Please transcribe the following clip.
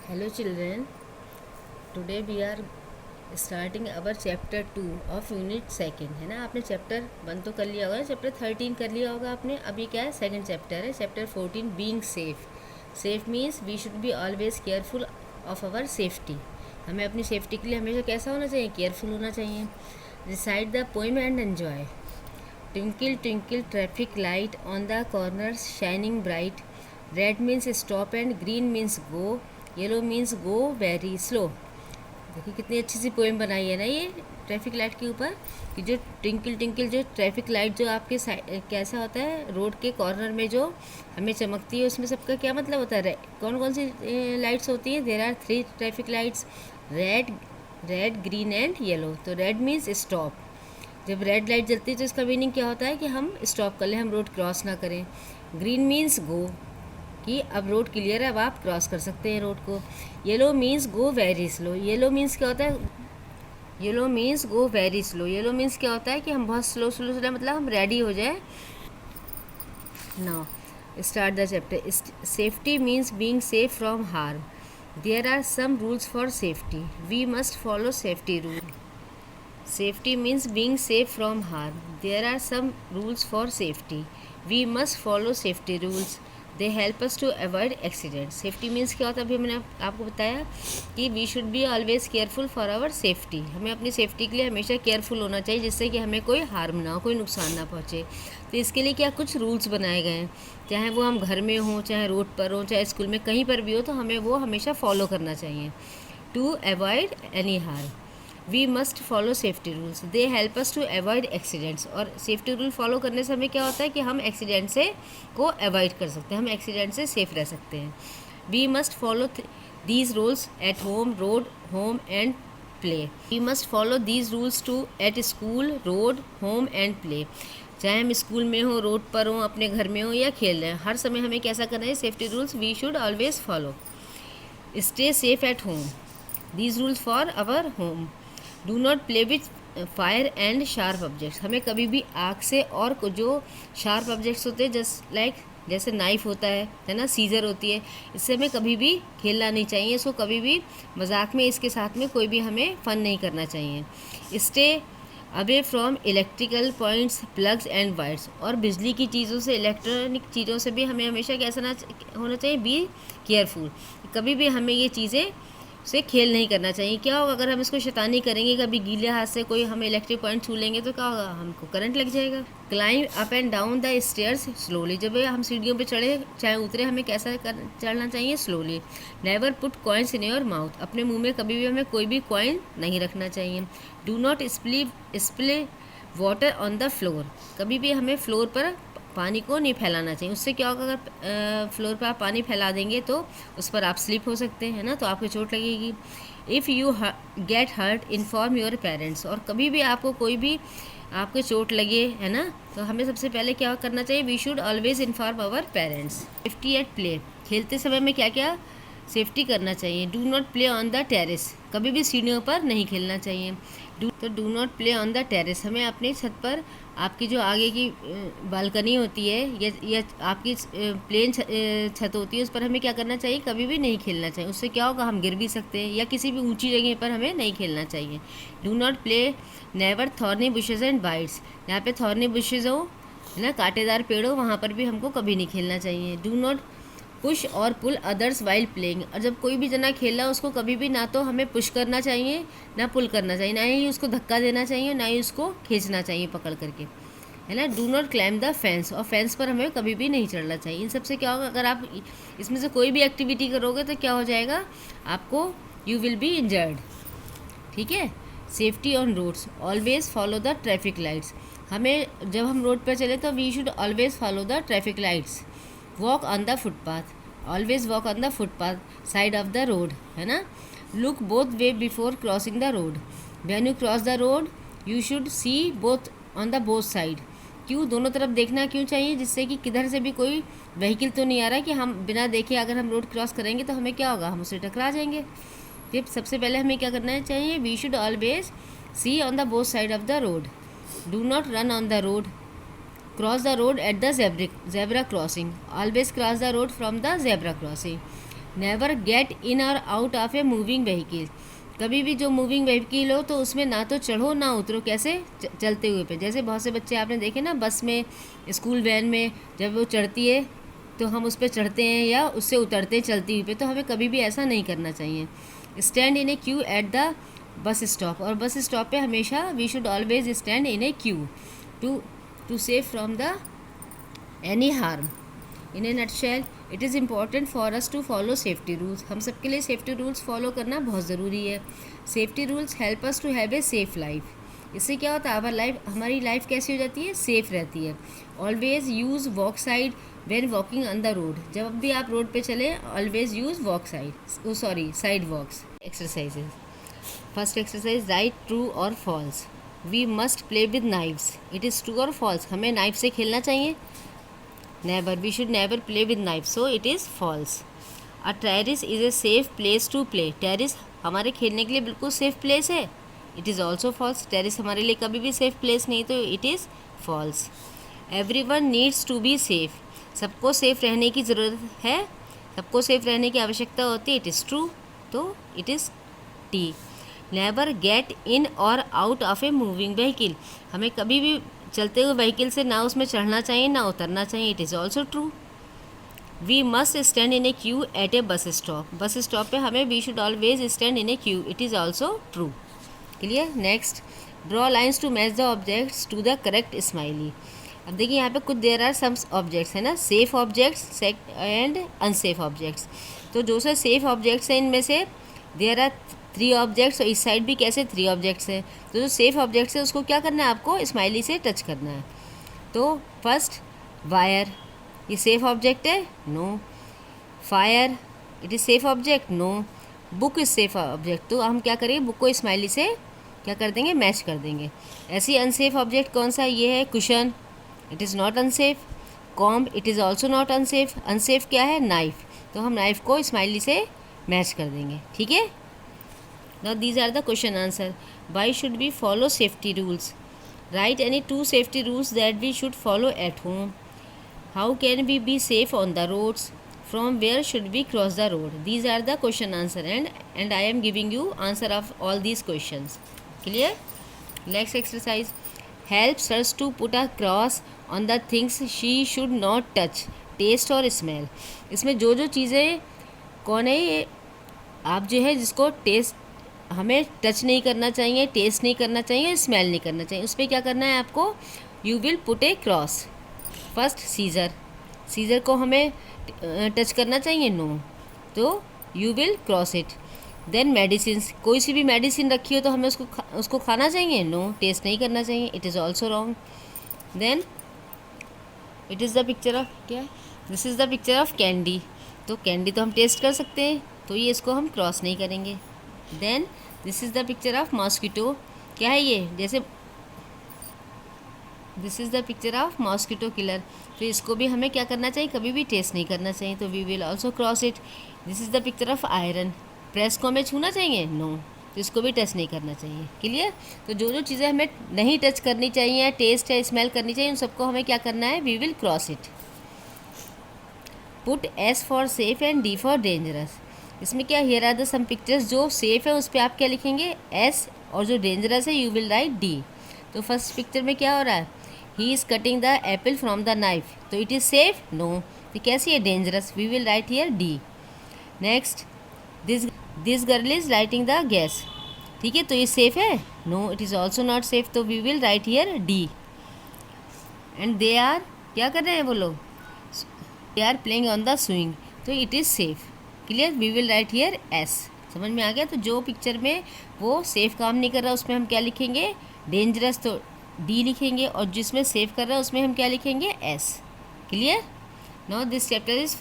Hello children, today we are starting our chapter 2 of unit second है ना। आपने chapter 1 तो कर लिया होगा, चैप्टर 13 कर लिया होगा आपने। अभी क्या है, सेकंड चैप्टर है, chapter 14 being safe. Safe means we should be always careful of our safety. हमें अपनी सेफ्टी के लिए हमेशा कैसा होना चाहिए, केयरफुल होना चाहिए। Recite the poem and enjoy. Twinkle twinkle traffic light on the corners shining bright, red means stop and green means go, yellow means go very slow. देखिए कितनी अच्छी सी पोएम बनाई है ना ये ट्रैफिक लाइट के ऊपर, कि जो ट्विंकल ट्विंकल जो ट्रैफिक लाइट जो आपके कैसा होता है, रोड के कॉर्नर में जो हमें चमकती है, उसमें सबका क्या मतलब होता है, कौन कौन सी लाइट्स होती हैं। There are 3 traffic lights, red red green and yellow. तो रेड मीन्स स्टॉप। जब रेड लाइट जलती है तो इसका मीनिंग क्या होता है कि हम स्टॉप कर लें, हम रोड क्रॉस ना करें। ग्रीन मीन्स गो, कि अब रोड क्लियर है, अब आप क्रॉस कर सकते हैं रोड को। Yellow means go very slow. Yellow means क्या होता है, yellow means go very slow. Yellow means क्या होता है कि हम बहुत स्लो स्लो स्लो, मतलब हम रेडी हो जाए। Now start the chapter. Safety means being safe from harm. There are some rules for safety, we must follow safety rule. Safety means being safe from harm. There are some rules for safety. We must follow safety rules. They help us to avoid accidents. Safety means क्या होता है, अभी मैंने आपको बताया कि we should be always careful for our safety. हमें अपनी सेफ्टी के लिए हमेशा केयरफुल होना चाहिए, जिससे कि हमें कोई हार्म ना हो, कोई नुकसान ना पहुँचे। तो इसके लिए क्या कुछ रूल्स बनाए गए हैं, चाहे वो हम घर में हों, चाहे रोड पर हों, चाहे स्कूल में, कहीं पर भी हो, तो हमें वो हमेशा फॉलो करना चाहिए to avoid any harm. We must follow safety rules, they help us to avoid accidents. और सेफ्टी रूल फॉलो करने से हमें क्या होता है कि हम एक्सीडेंट से को अवॉइड कर सकते हैं, हम एक्सीडेंट से सेफ रह सकते हैं। We must follow these rules at home, road, home and play. We must follow these rules to at school, road, home and play. चाहे हम स्कूल में हो, रोड पर हो, अपने घर में हो या खेल रहे हैं, हर समय हमें कैसा करना है, safety rules we should always follow. Stay safe at home, these rules for our home. Do not play with fire and sharp objects. हमें कभी भी आग से और जो शार्प ऑब्जेक्ट्स होते हैं, जैसे नाइफ होता है ना, सीजर होती है, इससे हमें कभी भी खेलना नहीं चाहिए। इसको कभी भी मजाक में, इसके साथ में कोई भी हमें फ़न नहीं करना चाहिए। Stay away from electrical points, plugs and wires. और बिजली की चीज़ों से, इलेक्ट्रॉनिक चीज़ों से भी हमें हमेशा कैसा ना होना चाहिए, बी केयरफुल। कभी भी हमें ये चीज़ें से खेल नहीं करना चाहिए। क्या होगा अगर हम इसको शैतानी करेंगे, कभी गीले हाथ से कोई हम इलेक्ट्रिक पॉइंट छू लेंगे तो क्या होगा, हमको करंट लग जाएगा। Climb up and down the stairs slowly. जब हम सीढ़ियों पे चढ़े चाहे उतरे, हमें कैसा चढ़ना चाहिए, slowly. Never put coins in your mouth. अपने मुंह में कभी भी हमें कोई भी कॉइन नहीं रखना चाहिए। Do not spill water on the floor. कभी भी हमें फ्लोर पर पानी को नहीं फैलाना चाहिए। उससे क्या होगा, अगर फ्लोर पर आप पानी फैला देंगे तो उस पर आप स्लिप हो सकते हैं ना, तो आपको चोट लगेगी। If you get hurt inform your parents. और कभी भी आपको कोई भी आपको चोट लगे, है ना, तो हमें सबसे पहले क्या करना चाहिए, we should always inform our parents. Safety at play. खेलते समय में क्या क्या सेफ्टी करना चाहिए। Do not play on the terrace. कभी भी सीढ़ियों पर नहीं खेलना चाहिए। Do not play on the terrace. हमें अपनी छत पर, आपकी जो आगे की बालकनी होती है या आपकी प्लेन छत होती है, उस पर हमें क्या करना चाहिए, कभी भी नहीं खेलना चाहिए। उससे क्या होगा, हम गिर भी सकते हैं, या किसी भी ऊंची जगह पर हमें नहीं खेलना चाहिए। Do not play never thorny bushes and bytes. यहाँ पे थॉर्नी बुशेज हो, है ना, कांटेदार पेड़ हो, वहाँ पर भी हमको कभी नहीं खेलना चाहिए। डू नॉट पुश और पुल अदर्स वाइल प्लेइंग। और जब कोई भी जना खेल रहा है, उसको कभी भी ना तो हमें पुश करना चाहिए, ना पुल करना चाहिए, ना ही उसको धक्का देना चाहिए, ना ही उसको खींचना चाहिए पकड़ करके, है ना। Do not climb the fence. और फेंस पर हमें कभी भी नहीं चढ़ना चाहिए। इन सबसे क्या होगा, अगर आप इसमें से कोई भी एक्टिविटी करोगे तो क्या हो जाएगा, आपको यू विल बी इंजर्ड। ठीक है। Safety on roads, always follow the traffic lights. हमें जब हम रोड पर चले तो we should always follow the traffic lights. Walk on the footpath, always walk on the footpath side of the road, है ना। Look both way before crossing the road. When you cross the road you should see both on the both side. क्यों, दोनों तरफ देखना क्यों चाहिए, जिससे कि किधर से भी कोई व्हीकल तो नहीं आ रहा है कि हम बिना देखे अगर हम रोड क्रॉस करेंगे तो हमें क्या होगा, हम उससे टकरा जाएंगे। फिर सबसे पहले हमें क्या करना चाहिए, we should always see on the both side of the road. Do not run on the road. Cross the road at the zebra crossing. Always cross the road from the zebra crossing. Never get in or out of a moving vehicle. कभी भी जो moving vehicle हो तो उसमें ना तो चढ़ो ना उतरो। कैसे? चलते हुए पे। जैसे बहुत से बच्चे आपने देखे ना, बस में, स्कूल वैन में, जब वो चढ़ती है तो हम उस पर चढ़ते हैं या उससे उतरते हैं चलती हुई पे। तो हमें कभी भी ऐसा नहीं करना चाहिए। Stand in a queue at the bus stop. और बस स्टॉप पे हमेशा we should always stand in a queue to save from the any harm. In a nutshell, it is important for us to follow safety rules. हम सबके लिए safety rules follow करना बहुत ज़रूरी है। Safety rules help us to have a safe life. इससे क्या होता है, हमारी लाइफ कैसी हो जाती है? सेफ रहती है। Always use walk side when walking on the road. जब भी आप रोड पे चले, always use walk side, side walks. Exercises. First exercise, right true or false. We must play with knives. It is true or false? हमें knife से खेलना चाहिए? Never, we should never play with knife, so it is false. A terrace is a safe place to play. Terrace हमारे खेलने के लिए बिल्कुल safe place है? It is also false. Terrace हमारे लिए कभी भी सेफ प्लेस नहीं, तो it is false. Every one needs to be safe. सबको सेफ रहने की ज़रूरत है, सबको सेफ रहने की आवश्यकता होती है। इट इज़ ट्रू, तो it is T. Never get in or out of a moving vehicle. हमें कभी भी चलते हुए व्हीकल से ना उसमें चढ़ना चाहिए ना उतरना चाहिए। It is also true. We must stand in a queue at a bus stop. Bus stop पे हमें we should always stand in a queue. It is also true. Clear? Next, draw lines to match the objects to the correct smiley. अब देखिए यहाँ पे कुछ there are some objects है ना, safe objects and unsafe objects. तो जो से सेफ ऑब्जेक्ट्स हैं इनमें से देर आर 3 ऑब्जेक्ट्स, और इस साइड भी कैसे 3 ऑब्जेक्ट्स हैं। तो जो सेफ ऑब्जेक्ट्स है उसको क्या करना है, आपको स्माइली से टच करना है। तो फर्स्ट, वायर, ये सेफ ऑब्जेक्ट है? No. Fire, it is safe object? No. Book is safe object, तो हम क्या करेंगे, बुक को स्माइली से क्या कर देंगे, मैच कर देंगे। ऐसे ही अनसेफ ऑब्जेक्ट कौन सा? ये है cushion, it is not unsafe. Comb, it is also not unsafe. Unsafe क्या है? नाइफ, तो हम नाइफ को स्माइली से मैच कर देंगे। ठीक है। Now these are the question answer. Why should we follow safety rules? Write any 2 safety rules that we should follow at home. How can we be safe on the roads? From where should we cross the road? These are the question answer, and I am giving you answer of all these questions. Clear? Next exercise. Helps us to put a cross on the things she should not touch, taste or smell. इसमें जो जो चीज़ें कौन है, ये आप जो है जिसको टेस्ट हमें टच नहीं करना चाहिए, टेस्ट नहीं करना चाहिए, स्मेल नहीं करना चाहिए, उस पर क्या करना है आपको? You will put a cross. First, scissor. Scissor को हमें टच करना चाहिए? नो, तो you will cross it. Then medicine, कोई सी भी मेडिसिन रखी हो तो हमें उसको खाना चाहिए? नो, टेस्ट नहीं करना चाहिए। It is also wrong. Then it is the picture of क्या, this is the picture of candy, तो कैंडी तो हम टेस्ट कर सकते हैं, तो ये इसको हम क्रॉस नहीं करेंगे। Then this is the picture of mosquito, क्या है ये, जैसे this is the picture of mosquito killer, तो इसको भी हमें क्या करना चाहिए, कभी भी टेस्ट नहीं करना चाहिए, तो we will also cross it. This is the picture of iron, press को हमें छूना चाहिए? नो, तो इसको भी टच नहीं करना चाहिए। क्लियर? तो जो जो चीज़ें हमें नहीं टच करनी चाहिए, टेस्ट है, स्मेल करनी चाहिए, उन सबको हमें क्या करना है, we will cross it. Put S for safe and D for dangerous. इसमें क्या, here are the some pictures, जो सेफ है उस पर आप क्या लिखेंगे, एस, और जो डेंजरस है यू विल राइट डी। तो फर्स्ट पिक्चर में क्या हो रहा है, he is cutting the apple from the knife, तो इट इज़ सेफ? नो, तो कैसी है, dangerous, we will write here D. Next, this girl is lighting the gas, ठीक है, तो ये सेफ है? No, it is also not safe, तो we will write here D. And they are, क्या कर रहे हैं वो लोग, they are playing on the swing, तो it is safe. Clear? We will write here S. समझ में आ गया? तो जो पिक्चर में वो सेफ काम नहीं कर रहा उसमें हम क्या लिखेंगे, डेंजरस, तो डी लिखेंगे, और जिसमें सेफ कर रहा है उसमें हम क्या लिखेंगे, S. Clear? Now this chapter is